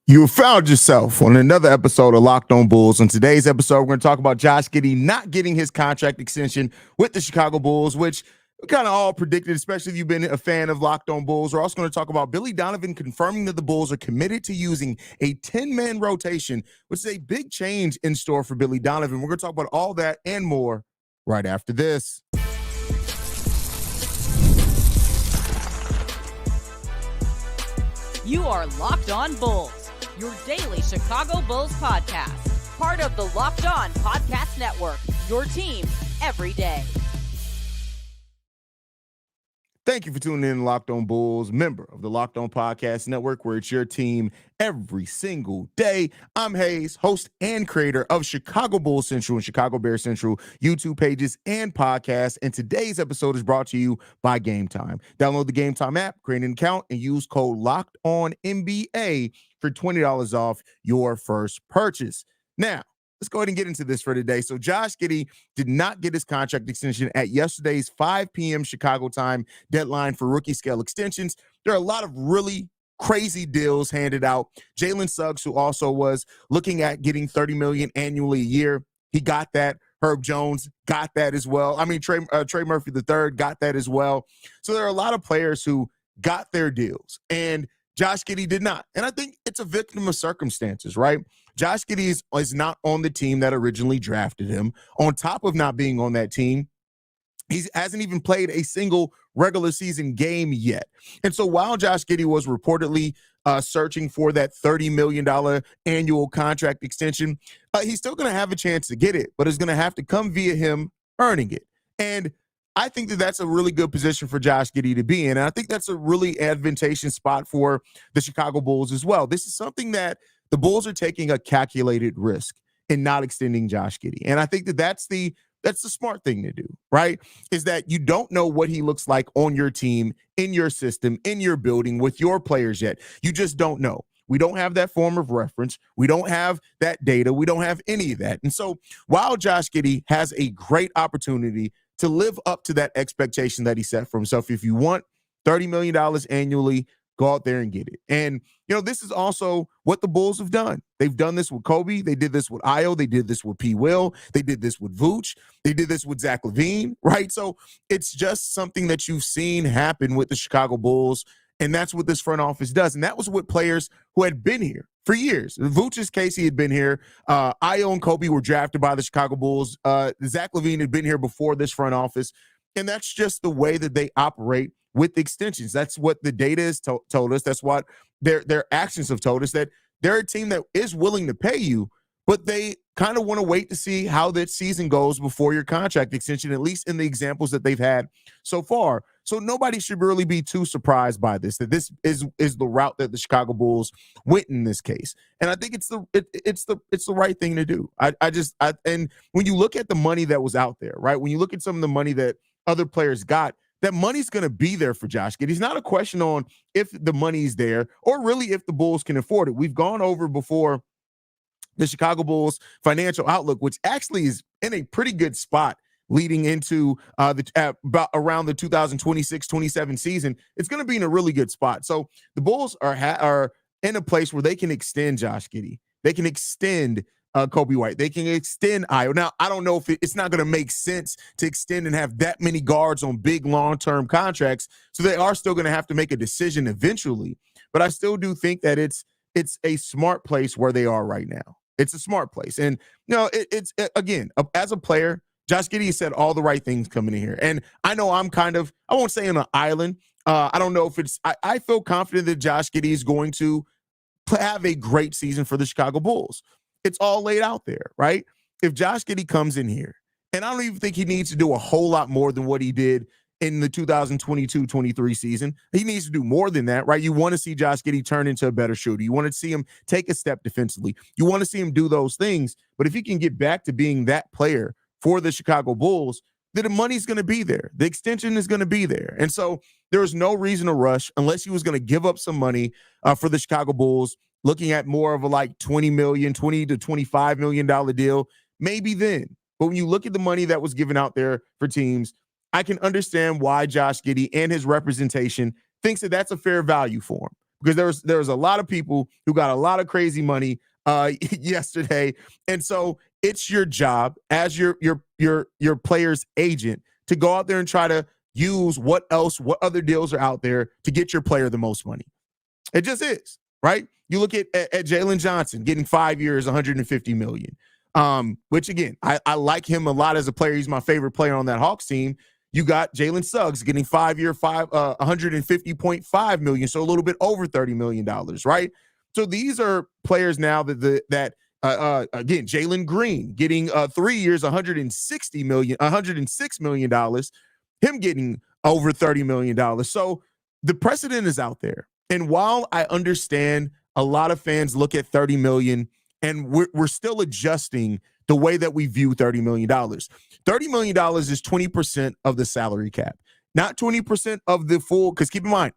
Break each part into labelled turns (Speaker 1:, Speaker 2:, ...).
Speaker 1: You found yourself on another episode of Locked On Bulls. On today's episode, we're going to talk about Josh Giddey not getting his contract extension with the Chicago Bulls, which we kind of all predicted, especially if you've been a fan of Locked On Bulls. We're also going to talk about Billy Donovan confirming that the Bulls are committed to using a 10-man rotation, which is a big change in store for Billy Donovan. We're going to talk about all that and more right after this.
Speaker 2: You are Locked On Bulls, your daily Chicago Bulls podcast. Part of the Locked On Podcast Network, your team every day.
Speaker 1: Thank you for tuning in to Locked On Bulls, member of the Locked On Podcast Network, where it's your team every single day. I'm Haize, host and creator of Chicago Bulls Central and Chicago Bears Central YouTube pages and podcasts. And today's episode is brought to you by Gametime. Download the Gametime app, create an account, and use code LOCKEDONNBA for $20 off your first purchase. Now, let's go ahead and get into this for today. So Josh Giddey did not get his contract extension at yesterday's 5 p.m. Chicago time deadline for rookie scale extensions. There are a lot of really crazy deals handed out. Jalen Suggs, who also was looking at getting $30 million annually a year, he got that. Herb Jones got that as well. I mean, Trey Murphy III got that as well. So there are a lot of players who got their deals, and Josh Giddey did not. And I think it's a victim of circumstances, right? Josh Giddey is not on the team that originally drafted him. On top of not being on that team, he hasn't even played a single regular season game yet. And so while Josh Giddey was reportedly searching for that $30 million annual contract extension, he's still going to have a chance to get it, but it's going to have to come via him earning it. And I think that that's a really good position for Josh Giddey to be in. And I think that's a really advantageous spot for the Chicago Bulls as well. This is something that the Bulls are taking a calculated risk in not extending Josh Giddey. And I think that that's the smart thing to do, right? Is that you don't know what he looks like on your team, in your system, in your building, with your players yet. You just don't know. We don't have that form of reference. We don't have that data. We don't have any of that. And so while Josh Giddey has a great opportunity to live up to that expectation that he set for himself, if you want $30 million annually, go out there and get it. And, you know, this is also what the Bulls have done. They've done this with Kobe. They did this with Io. They did this with P. Will. They did this with Vooch. They did this with Zach LaVine, right? So it's just something that you've seen happen with the Chicago Bulls, and that's what this front office does. And that was with players who had been here for years. In Vooch's case, he had been here. Io and Kobe were drafted by the Chicago Bulls. Zach LaVine had been here before this front office. And that's just the way that they operate with extensions. That's what the data has told us. That's what their actions have told us, that they're a team that is willing to pay you, but they kind of want to wait to see how that season goes before your contract extension, at least in the examples that they've had so far. So nobody should really be too surprised by this, that this is the route that the Chicago Bulls went in this case. And I think it's the right thing to do. And when you look at the money that was out there, right? When you look at some of the money that other players got, that money's going to be there for Josh Giddey. It's not a question on if the money's there or really if the Bulls can afford it. We've gone over before the Chicago Bulls financial outlook, which actually is in a pretty good spot leading into about around the 2026-27 season. It's going to be in a really good spot. So the Bulls are in a place where they can extend Josh Giddey. They can extend Kobe White. They can extend Io. Now, I don't know if it's not going to make sense to extend and have that many guards on big long-term contracts. So they are still going to have to make a decision eventually. But I still do think that it's a smart place where they are right now. It's a smart place. And, you know, it's again, as a player, Josh Giddey said all the right things coming in here. And I know I'm kind of, I won't say on an island. I don't know if I feel confident that Josh Giddey is going to have a great season for the Chicago Bulls. It's all laid out there, right? If Josh Giddey comes in here, and I don't even think he needs to do a whole lot more than what he did in the 2022-23 season. He needs to do more than that, right? You want to see Josh Giddey turn into a better shooter. You want to see him take a step defensively. You want to see him do those things. But if he can get back to being that player for the Chicago Bulls, then the money's going to be there. The extension is going to be there. And so there's no reason to rush unless he was going to give up some money for the Chicago Bulls, looking at more of a like $20 to $25 million deal, maybe then. But when you look at the money that was given out there for teams, I can understand why Josh Giddey and his representation thinks that that's a fair value for him. because there was a lot of people who got a lot of crazy money yesterday. And so it's your job as your player's agent to go out there and try to use what other deals are out there to get your player the most money. It just is, right? You look at Jalen Johnson getting 5 years, $150 million. Which again, I like him a lot as a player. He's my favorite player on that Hawks team. You got Jalen Suggs getting 5 year, $150.5 million, so a little bit over $30 million, right? So these are players now that again, Jalen Green getting 3 years, $106 million, him getting over $30 million. So the precedent is out there. And while I understand a lot of fans look at $30 million and we're still adjusting the way that we view $30 million. $30 million is 20% of the salary cap, not 20% of the full, because keep in mind,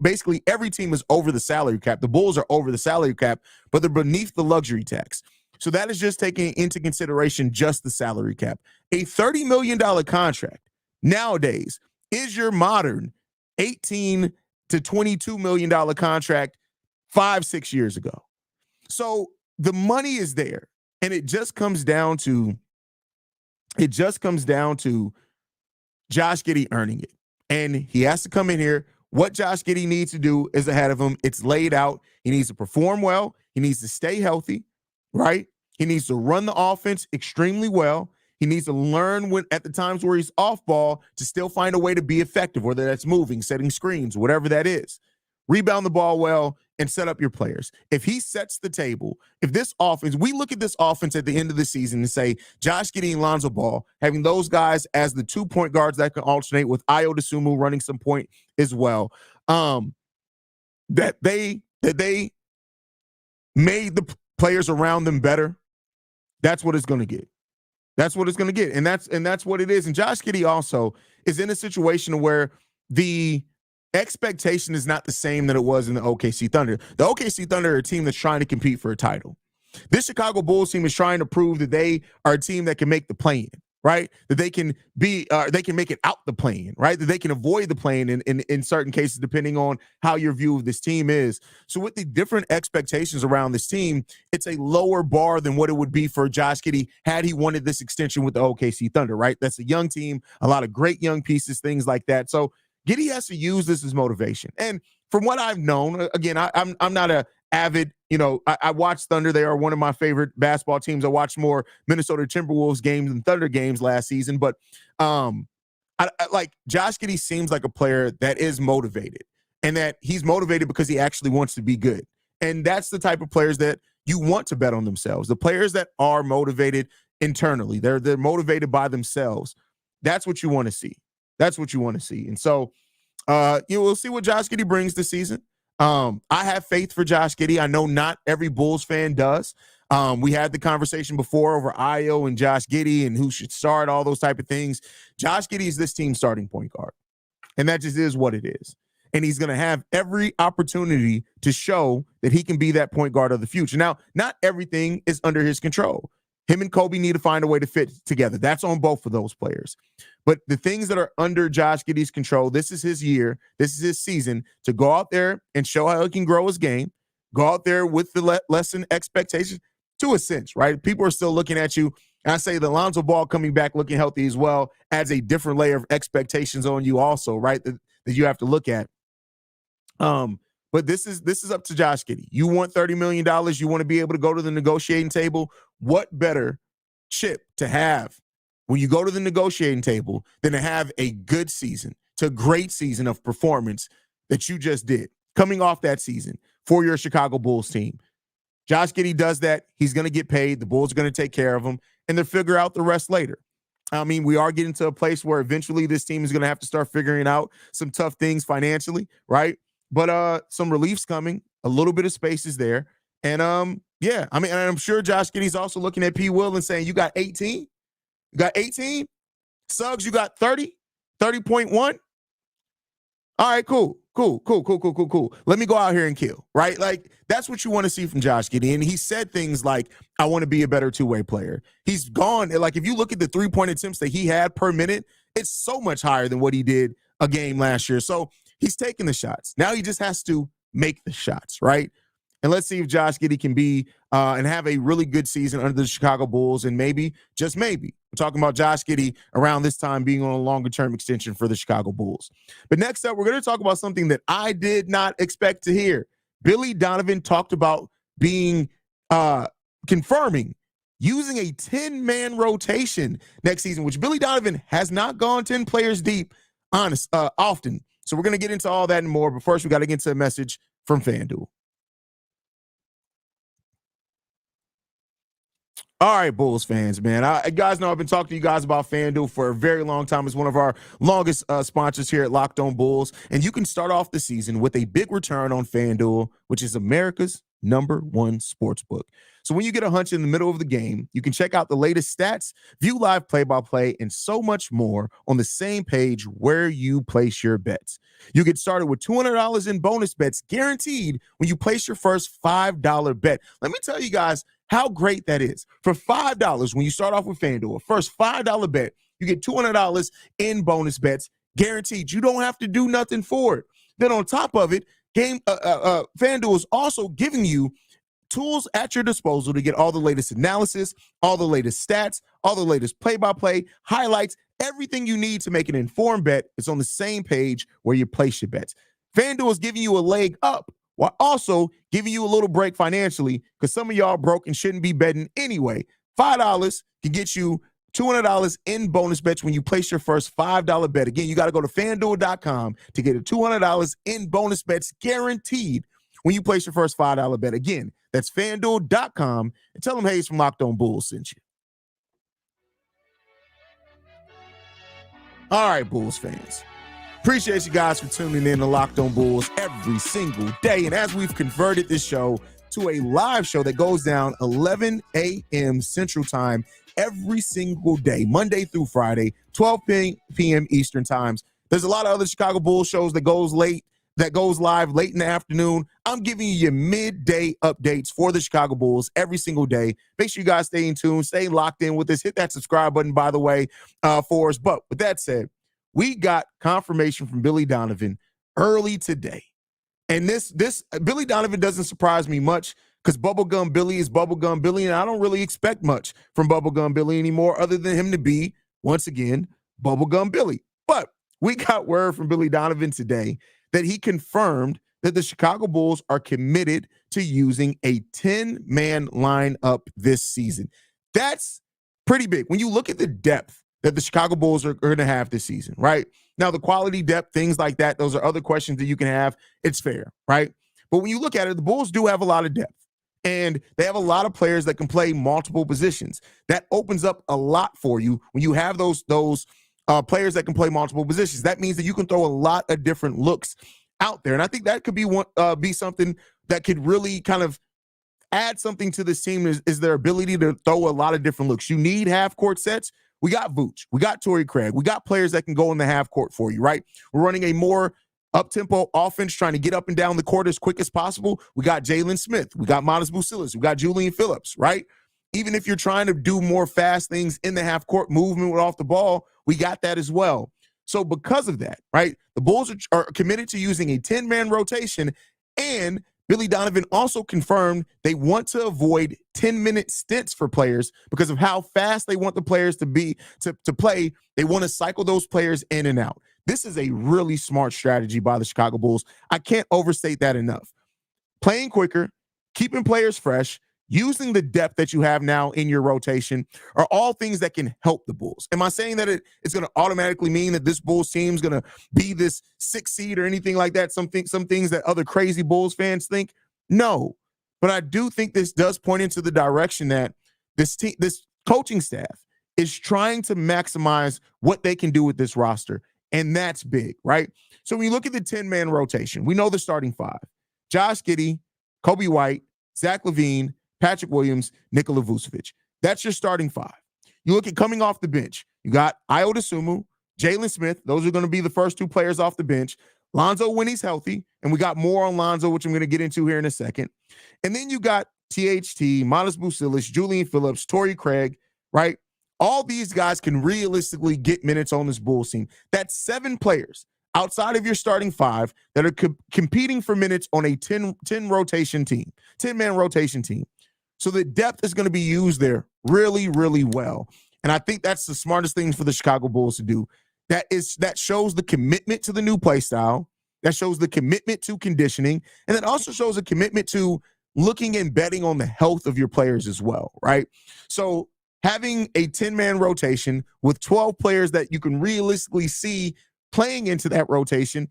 Speaker 1: basically every team is over the salary cap. The Bulls are over the salary cap, but they're beneath the luxury tax. So that is just taking into consideration just the salary cap. A $30 million contract nowadays is your modern $18 to $22 million contract 5-6 years ago. So the money is there, and it just comes down to Josh Giddey earning it. And he has to come in here. What Josh Giddey needs to do is ahead of him. It's laid out. He needs to perform well. He needs to stay healthy, right? He needs to run the offense extremely well. He needs to learn when at the times where he's off ball to still find a way to be effective, whether that's moving, setting screens, whatever that is. Rebound the ball well and set up your players. If he sets the table, if this offense, we look at this offense at the end of the season and say, Josh Giddey and Lonzo Ball, having those guys as the 2 point guards that can alternate with Ayo Dosunmu running some point as well, that they made the players around them better, that's what it's going to get. That's what it's going to get. And that's what it is. And Josh Giddey also is in a situation where the expectation is not the same that it was in the OKC Thunder. The OKC Thunder are a team that's trying to compete for a title. This Chicago Bulls team is trying to prove that they are a team that can make the play-in, right? That they can make it out the play-in, right? That they can avoid the play-in in certain cases, depending on how your view of this team is. So with the different expectations around this team, it's a lower bar than what it would be for Josh Giddey had he wanted this extension with the OKC Thunder, right? That's a young team, a lot of great young pieces, things like that. So Giddey has to use this as motivation. And from what I've known, again, I'm not a avid, I watch Thunder. They are one of my favorite basketball teams. I watched more Minnesota Timberwolves games than Thunder games last season. But I like Josh Giddey seems like a player that is motivated, and that he's motivated because he actually wants to be good. And that's the type of players that you want to bet on themselves. The players that are motivated internally, they're motivated by themselves. That's what you want to see. That's what you want to see. And so, we'll see what Josh Giddey brings this season. I have faith for Josh Giddey. I know not every Bulls fan does. We had the conversation before over Ayo and Josh Giddey and who should start, all those type of things. Josh Giddey is this team's starting point guard. And that just is what it is. And he's going to have every opportunity to show that he can be that point guard of the future. Now, not everything is under his control. Him and Kobe need to find a way to fit together. That's on both of those players. But the things that are under Josh Giddey's control, this is his year, this is his season to go out there and show how he can grow his game, go out there with the lessened expectations to a sense, right? People are still looking at you. And I say the Lonzo Ball coming back looking healthy as well adds a different layer of expectations on you also, right, that you have to look at. But this is up to Josh Giddey. You want $30 million. You want to be able to go to the negotiating table. What better chip to have when you go to the negotiating table than to have a good season, to a great season of performance that you just did coming off that season for your Chicago Bulls team. Josh Giddey does that. He's going to get paid. The Bulls are going to take care of him, and they'll figure out the rest later. I mean, we are getting to a place where eventually this team is going to have to start figuring out some tough things financially, right? But some relief's coming. A little bit of space is there. And, yeah, I mean, and I'm sure Josh Giddey's also looking at P. Will and saying, you got 18? You got 18? Suggs, you got 30? 30.1? All right, cool. Let me go out here and kill, right? Like, that's what you want to see from Josh Giddey. And he said things like, I want to be a better two-way player. He's gone. Like, if you look at the three-point attempts that he had per minute, it's so much higher than what he did a game last year. So he's taking the shots. Now he just has to make the shots, right? And let's see if Josh Giddey can be and have a really good season under the Chicago Bulls. And maybe, just maybe, we're talking about Josh Giddey around this time being on a longer-term extension for the Chicago Bulls. But next up, we're going to talk about something that I did not expect to hear. Billy Donovan talked about being confirming using a 10-man rotation next season, which Billy Donovan has not gone 10 players deep often. So we're going to get into all that and more. But first, we got to get into a message from FanDuel. All right, Bulls fans, man. You guys know I've been talking to you guys about FanDuel for a very long time. It's one of our longest sponsors here at Locked On Bulls. And you can start off the season with a big return on FanDuel, which is America's #1 sportsbook. So when you get a hunch in the middle of the game, you can check out the latest stats, view live play-by-play, and so much more on the same page where you place your bets. You get started with $200 in bonus bets guaranteed when you place your first $5 bet. Let me tell you guys how great that is. For $5, when you start off with FanDuel, first $5 bet, you get $200 in bonus bets guaranteed. You don't have to do nothing for it. Then on top of it, FanDuel is also giving you tools at your disposal to get all the latest analysis, all the latest stats, all the latest play-by-play, highlights, everything you need to make an informed bet is on the same page where you place your bets. FanDuel is giving you a leg up while also giving you a little break financially because some of y'all broke and shouldn't be betting anyway. $5 can get you $200 in bonus bets when you place your first $5 bet. Again, you got to go to FanDuel.com to get a $200 in bonus bets guaranteed when you place your first $5 bet. Again, that's FanDuel.com and tell them Haize from Locked On Bulls sent you. All right, Bulls fans. Appreciate you guys for tuning in to Locked On Bulls every single day. And as we've converted this show to a live show that goes down 11 a.m. Central Time every single day, Monday through Friday, 12 p.m. Eastern Times. There's a lot of other Chicago Bulls shows that goes live late in the afternoon. I'm giving you your midday updates for the Chicago Bulls every single day. Make sure you guys stay in tune, stay locked in with us. Hit that subscribe button, by the way, for us. But with that said, we got confirmation from Billy Donovan early today. And this Billy Donovan doesn't surprise me much because Bubblegum Billy is Bubblegum Billy, and I don't really expect much from Bubblegum Billy anymore other than him to be, once again, Bubblegum Billy. But we got word from Billy Donovan today that he confirmed that the Chicago Bulls are committed to using a 10-man lineup this season. That's pretty big. When you look at the depth that the Chicago Bulls are going to have this season, right? Now, the quality, depth, things like that, those are other questions that you can have. It's fair, right? But when you look at it, the Bulls do have a lot of depth, and they have a lot of players that can play multiple positions. That opens up a lot for you when you have those players that can play multiple positions. That means that you can throw a lot of different looks out there, and I think that could be something that could really kind of add something to this team is their ability to throw a lot of different looks. You need half-court sets. We got Vooch. We got Torrey Craig. We got players that can go in the half court for you, right? We're running a more up-tempo offense, trying to get up and down the court as quick as possible. We got Jalen Smith. We got Matas Bucilis. We got Julian Phillips, right? Even if you're trying to do more fast things in the half court, movement off the ball, we got that as well. So because of that, right, the Bulls are committed to using a 10-man rotation, and Billy Donovan also confirmed they want to avoid 10-minute stints for players because of how fast they want the players to play. They want to cycle those players in and out. This is a really smart strategy by the Chicago Bulls. I can't overstate that enough. Playing quicker, keeping players fresh, using the depth that you have now in your rotation are all things that can help the Bulls. Am I saying that it's going to automatically mean that this Bulls team is going to be this 6th seed or anything like that? Some things that other crazy Bulls fans think? No. But I do think this does point into the direction that this coaching staff is trying to maximize what they can do with this roster. And that's big, right? So when you look at the 10-man rotation, we know the starting 5. Josh Giddey, Kobe White, Zach LaVine, Patrick Williams, Nikola Vucevic. That's your starting 5. You look at coming off the bench. You got Ayo Dosunmu, Jalen Smith. Those are going to be the first 2 players off the bench. Lonzo when he's healthy, and we got more on Lonzo, which I'm going to get into here in a second. And then you got THT, Matas Bucilis, Julian Phillips, Torrey Craig, right? All these guys can realistically get minutes on this Bulls team. That's 7 players outside of your starting 5 that are competing for minutes on a 10 rotation team, 10-man rotation team. So the depth is going to be used there really, really well. And I think that's the smartest thing for the Chicago Bulls to do. That shows the commitment to the new play style. That shows the commitment to conditioning. And that also shows a commitment to looking and betting on the health of your players as well, right? So having a 10-man rotation with 12 players that you can realistically see playing into that rotation,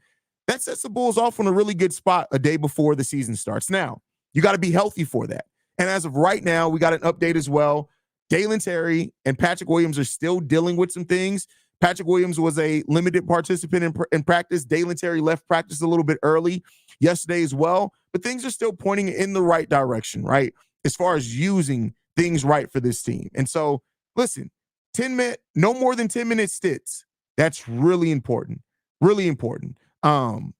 Speaker 1: that sets the Bulls off on a really good spot a day before the season starts. Now, you got to be healthy for that. And as of right now, we got an update as well. Dalen Terry and Patrick Williams are still dealing with some things. Patrick Williams was a limited participant in practice. Dalen Terry left practice a little bit early yesterday as well. But things are still pointing in the right direction, right? As far as using things right for this team. And so, listen, 10-minute, no more than 10-minute stints. That's really important. Really important. So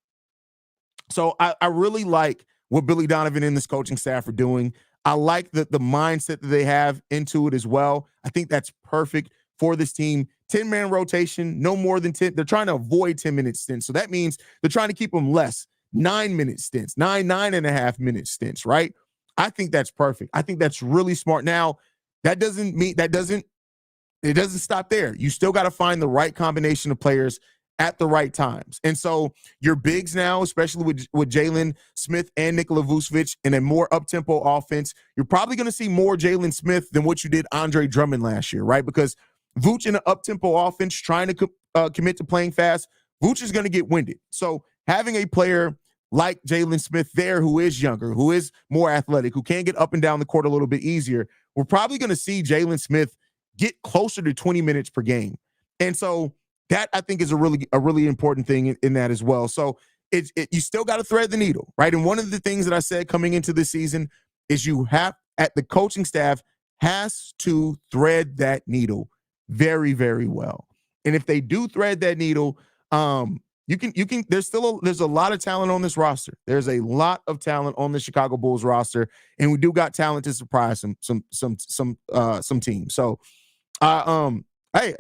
Speaker 1: I really like what Billy Donovan and this coaching staff are doing. I like the mindset that they have into it as well. I think that's perfect for this team. 10-man rotation, no more than 10. They're trying to avoid 10-minute stints. So that means they're trying to keep them less. 9-minute stints, 9.5-minute stints, right? I think that's perfect. I think that's really smart. Now, it doesn't stop there. You still got to find the right combination of players at the right times. And so your bigs now, especially with Jalen Smith and Nikola Vucevic in a more up-tempo offense, you're probably going to see more Jalen Smith than what you did Andre Drummond last year, right? Because Vooch in an up-tempo offense trying to commit to playing fast, Vooch is going to get winded. So having a player like Jalen Smith there who is younger, who is more athletic, who can get up and down the court a little bit easier, we're probably going to see Jalen Smith get closer to 20 minutes per game. And so that, I think, is a really important thing in that as well. So you still got to thread the needle, right? And one of the things that I said coming into this season is the coaching staff has to thread that needle very, very well. And if they do thread that needle, there's a lot of talent on this roster. There's a lot of talent on the Chicago Bulls roster, and we do got talent to surprise some teams. So, hey,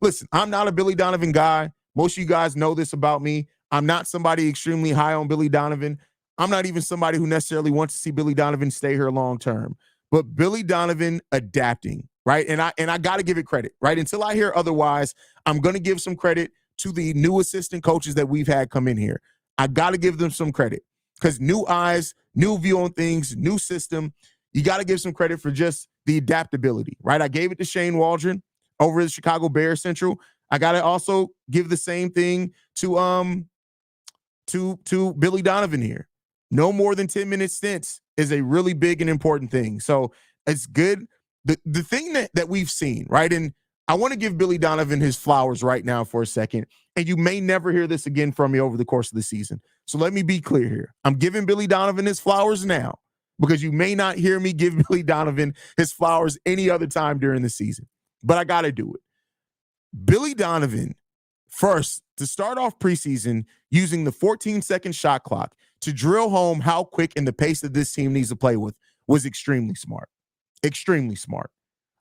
Speaker 1: listen, I'm not a Billy Donovan guy. Most of you guys know this about me. I'm not somebody extremely high on Billy Donovan. I'm not even somebody who necessarily wants to see Billy Donovan stay here long term. But Billy Donovan adapting, right? And I got to give it credit, right? Until I hear otherwise, I'm going to give some credit to the new assistant coaches that we've had come in here. I got to give them some credit because new eyes, new view on things, new system. You got to give some credit for just the adaptability, right? I gave it to Shane Waldron over at Chicago Bears Central. I got to also give the same thing to Billy Donovan here. No more than 10-minute stints is a really big and important thing. So it's good. The thing that we've seen, right? And I want to give Billy Donovan his flowers right now for a second. And you may never hear this again from me over the course of the season. So let me be clear here. I'm giving Billy Donovan his flowers now because you may not hear me give Billy Donovan his flowers any other time during the season. But I got to do it. Billy Donovan, first, to start off preseason using the 14-second shot clock to drill home how quick and the pace that this team needs to play with was extremely smart. Extremely smart.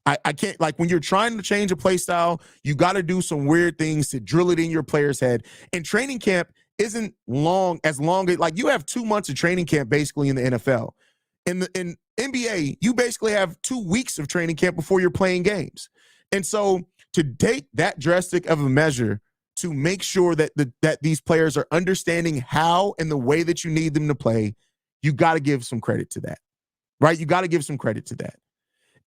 Speaker 1: I can't, like, when you're trying to change a play style, you got to do some weird things to drill it in your player's head. And training camp isn't as long as, like, you have 2 months of training camp basically in the NFL. In NBA, you basically have 2 weeks of training camp before you're playing games. And so to take that drastic of a measure to make sure that these players are understanding how and the way that you need them to play, you got to give some credit to that, right? You got to give some credit to that.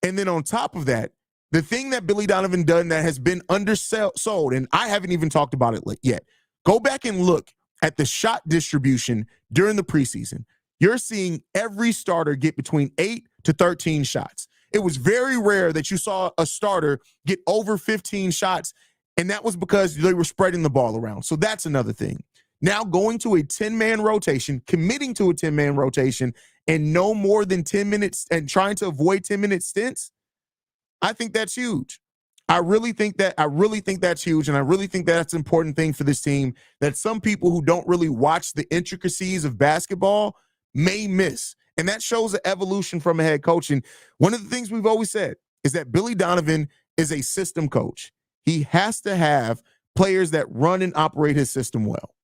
Speaker 1: And then on top of that, the thing that Billy Donovan done that has been undersold, and I haven't even talked about it yet, go back and look at the shot distribution during the preseason. You're seeing every starter get between 8 to 13 shots. It was very rare that you saw a starter get over 15 shots, and that was because they were spreading the ball around. So that's another thing. Now going to a 10-man rotation, committing to a 10-man rotation, and no more than 10 minutes and trying to avoid 10-minute stints, I think that's huge. I really think that's huge, and I really think that's an important thing for this team that some people who don't really watch the intricacies of basketball may miss. And that shows the evolution from a head coach. And one of the things we've always said is that Billy Donovan is a system coach. He has to have players that run and operate his system well.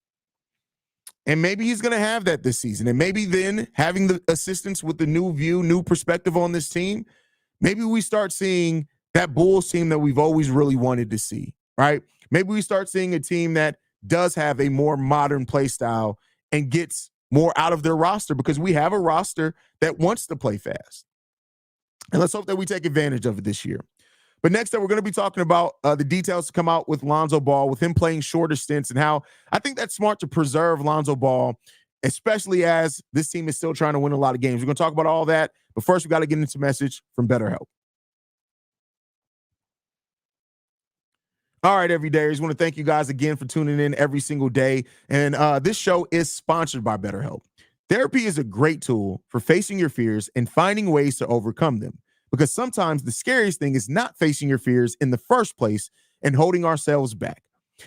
Speaker 1: And maybe he's going to have that this season. And maybe then having the assistants with the new view, new perspective on this team, maybe we start seeing that Bulls team that we've always really wanted to see, right? Maybe we start seeing a team that does have a more modern play style and gets more out of their roster, because we have a roster that wants to play fast. And let's hope that we take advantage of it this year. But next up, we're going to be talking about the details to come out with Lonzo Ball, with him playing shorter stints, and how I think that's smart to preserve Lonzo Ball, especially as this team is still trying to win a lot of games. We're going to talk about all that, but first we got to get into a message from BetterHelp. All right, everydayers, I want to thank you guys again for tuning in every single day. And this show is sponsored by BetterHelp. Therapy is a great tool for facing your fears and finding ways to overcome them, because sometimes the scariest thing is not facing your fears in the first place and holding ourselves back.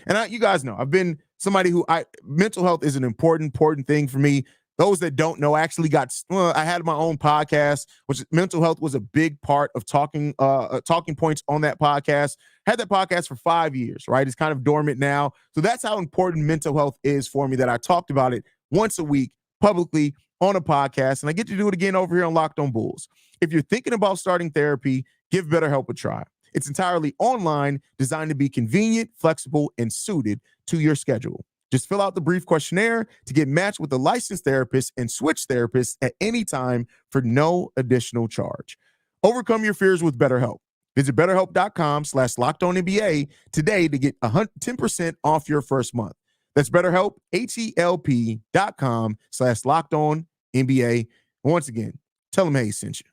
Speaker 1: And you guys know, I've been somebody who mental health is an important thing for me. Those that don't know, I actually I had my own podcast, which mental health was a big part of talking points on that podcast. Had that podcast for 5 years, right? It's kind of dormant now. So that's how important mental health is for me, that I talked about it once a week publicly on a podcast, and I get to do it again over here on Locked On Bulls. If you're thinking about starting therapy, give BetterHelp a try. It's entirely online, designed to be convenient, flexible, and suited to your schedule. Just fill out the brief questionnaire to get matched with a licensed therapist and switch therapists at any time for no additional charge. Overcome your fears with BetterHelp. Visit BetterHelp.com/LockedOnNBA today to get 10% off your first month. That's BetterHelp, HELP.com/LockedOnNBA. Once again, tell them Haize sent you.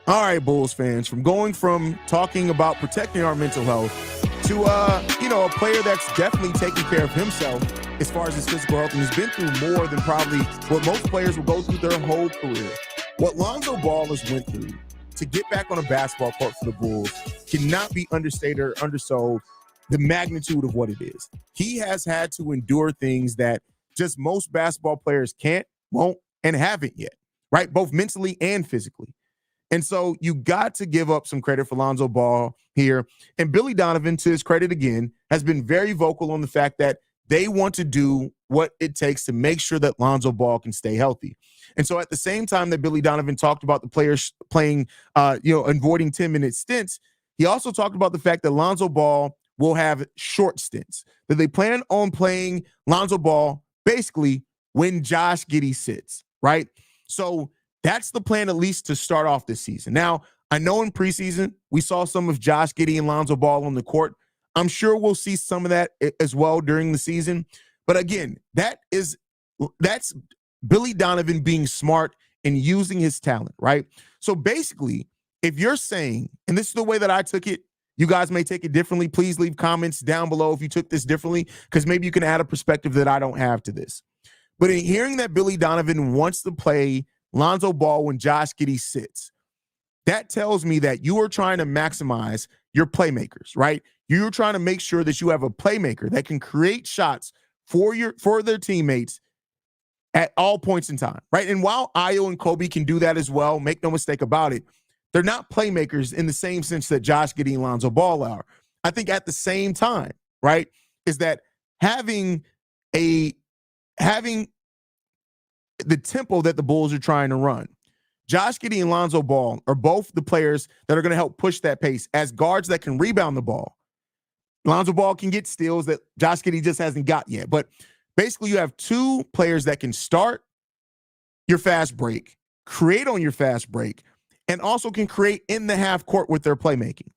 Speaker 1: All right, Bulls fans, from talking about protecting our mental health to, a player that's definitely taking care of himself as far as his physical health, and has been through more than probably what most players will go through their whole career. What Lonzo Ball has went through to get back on a basketball court for the Bulls cannot be understated or undersold, the magnitude of what it is. He has had to endure things that just most basketball players can't, won't, and haven't yet, right? Both mentally and physically. And so you got to give up some credit for Lonzo Ball here. And Billy Donovan, to his credit again, has been very vocal on the fact that they want to do what it takes to make sure that Lonzo Ball can stay healthy. And so at the same time that Billy Donovan talked about the players playing, avoiding 10-minute stints, he also talked about the fact that Lonzo Ball will have short stints, that they plan on playing Lonzo Ball basically when Josh Giddey sits, right? So that's the plan, at least to start off this season. Now, I know in preseason, we saw some of Josh Giddey and Lonzo Ball on the court. I'm sure we'll see some of that as well during the season. But again, that's Billy Donovan being smart and using his talent, right? So basically, if you're saying, and this is the way that I took it, you guys may take it differently. Please leave comments down below if you took this differently, because maybe you can add a perspective that I don't have to this. But in hearing that Billy Donovan wants to play Lonzo Ball when Josh Giddey sits, that tells me that you are trying to maximize your playmakers, right? You're trying to make sure that you have a playmaker that can create shots for their teammates at all points in time, right? And while Ayo and Kobe can do that as well, make no mistake about it, they're not playmakers in the same sense that Josh Giddey and Lonzo Ball are. I think at the same time, right, is that having the tempo that the Bulls are trying to run. Josh Giddey and Lonzo Ball are both the players that are going to help push that pace as guards that can rebound the ball. Lonzo Ball can get steals that Josh Giddey just hasn't got yet. But basically, you have two players that can start your fast break, create on your fast break, and also can create in the half court with their playmaking.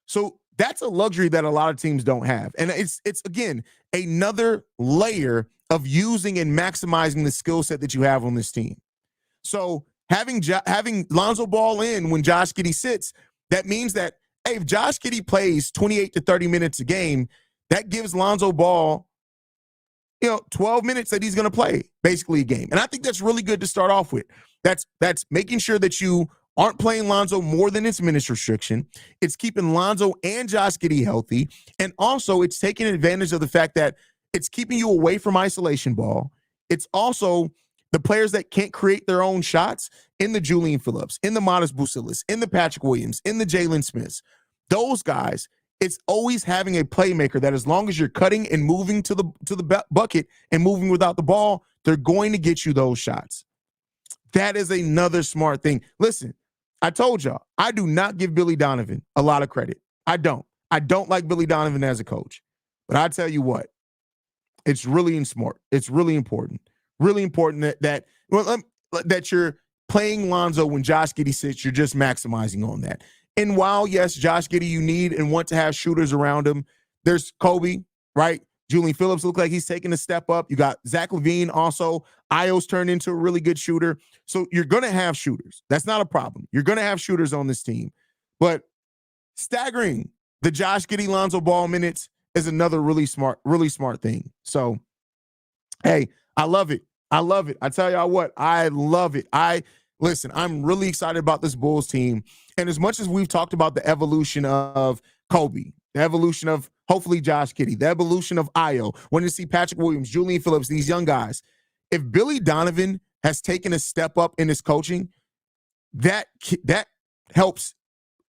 Speaker 1: So that's a luxury that a lot of teams don't have. And it's again, another layer of using and maximizing the skill set that you have on this team. So having Lonzo Ball in when Josh Giddey sits, that means that, hey, if Josh Giddey plays 28 to 30 minutes a game, that gives Lonzo Ball, 12 minutes that he's going to play basically a game. And I think that's really good to start off with. That's making sure that you aren't playing Lonzo more than its minutes restriction. It's keeping Lonzo and Josh Giddey healthy. And also it's taking advantage of the fact that it's keeping you away from isolation ball. It's also the players that can't create their own shots in the Julian Phillips, in the Modest Bucilis, in the Patrick Williams, in the Jalen Smiths. those guys, it's always having a playmaker that as long as you're cutting and moving to the bucket and moving without the ball, they're going to get you those shots. That is another smart thing. Listen, I told y'all, I do not give Billy Donovan a lot of credit. I don't. I don't like Billy Donovan as a coach. But I tell you what, it's really smart. It's really important. Really important that you're playing Lonzo when Josh Giddey sits. You're just maximizing on that. And while, yes, Josh Giddey, you need and want to have shooters around him, there's Kobe, right? Julian Phillips look like he's taking a step up. You got Zach LaVine also. Io's turned into a really good shooter. So you're going to have shooters. That's not a problem. You're going to have shooters on this team. But staggering the Josh Giddey, Lonzo Ball minutes is another really smart thing. So, hey, I love it. I love it. I tell y'all what, I love it. Listen, I'm really excited about this Bulls team. And as much as we've talked about the evolution of Kobe, the evolution of hopefully Josh Giddey, the evolution of Io, wanting to see Patrick Williams, Julian Phillips, these young guys, if Billy Donovan has taken a step up in his coaching, that helps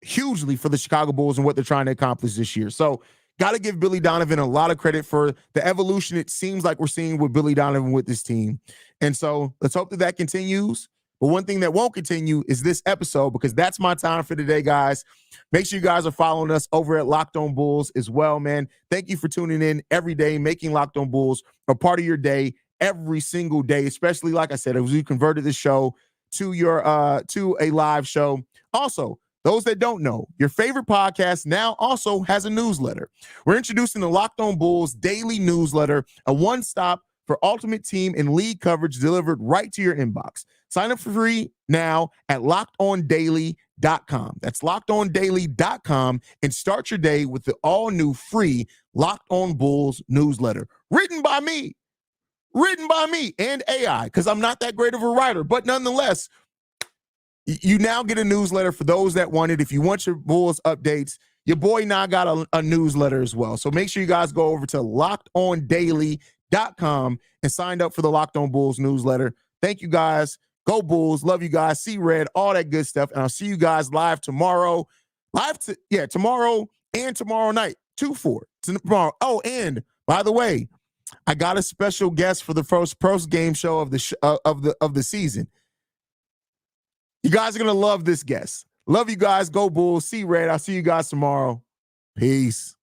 Speaker 1: hugely for the Chicago Bulls and what they're trying to accomplish this year. So got to give Billy Donovan a lot of credit for the evolution it seems like we're seeing with Billy Donovan with this team. And so let's hope that continues. But one thing that won't continue is this episode, because that's my time for today, guys. Make sure you guys are following us over at Locked On Bulls as well, man. Thank you for tuning in every day, making Locked On Bulls a part of your day every single day, especially, like I said, as we converted the show to a live show. Also, those that don't know, your favorite podcast now also has a newsletter. We're introducing the Locked On Bulls daily newsletter, a one-stop for ultimate team and league coverage delivered right to your inbox. Sign up for free now at LockedOnDaily.com. That's LockedOnDaily.com and start your day with the all-new free Locked On Bulls newsletter. Written by me and AI, because I'm not that great of a writer, but nonetheless, you now get a newsletter for those that want it. If you want your Bulls updates, your boy now got a newsletter as well. So make sure you guys go over to LockedOnDaily.com and sign up for the Locked On Bulls newsletter. Thank you, guys. Go Bulls. Love you guys. See red, all that good stuff. And I'll see you guys live tomorrow. Tomorrow and tomorrow night. 2-4 tomorrow. Oh, and by the way, I got a special guest for the first game show of the season. You guys are going to love this guest. Love you guys. Go Bulls. See red. I'll see you guys tomorrow. Peace.